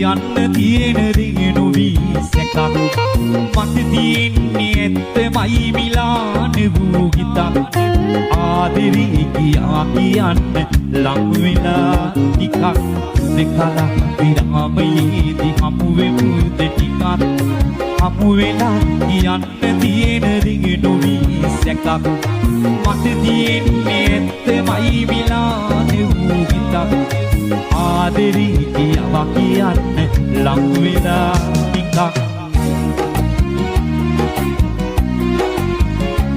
කියන්න තියෙන දේ නොවී සැකක් මට තියෙන්නේ ඇත්තමයි මිලාන වූ හිතක් ආදරේ කියා කියන්න ලං වෙලා ටිකක් දෙකලා විරාමයේදී හමු වෙමුද ටිකක් හමු වෙලා කියන්න තියෙන දේ නොවී සැකක් මට තියෙන්නේ ඇත්තමයි මිලාන වූ හිතක් ආදරේ කියා කියන්න ලං වෙලා ටිකක්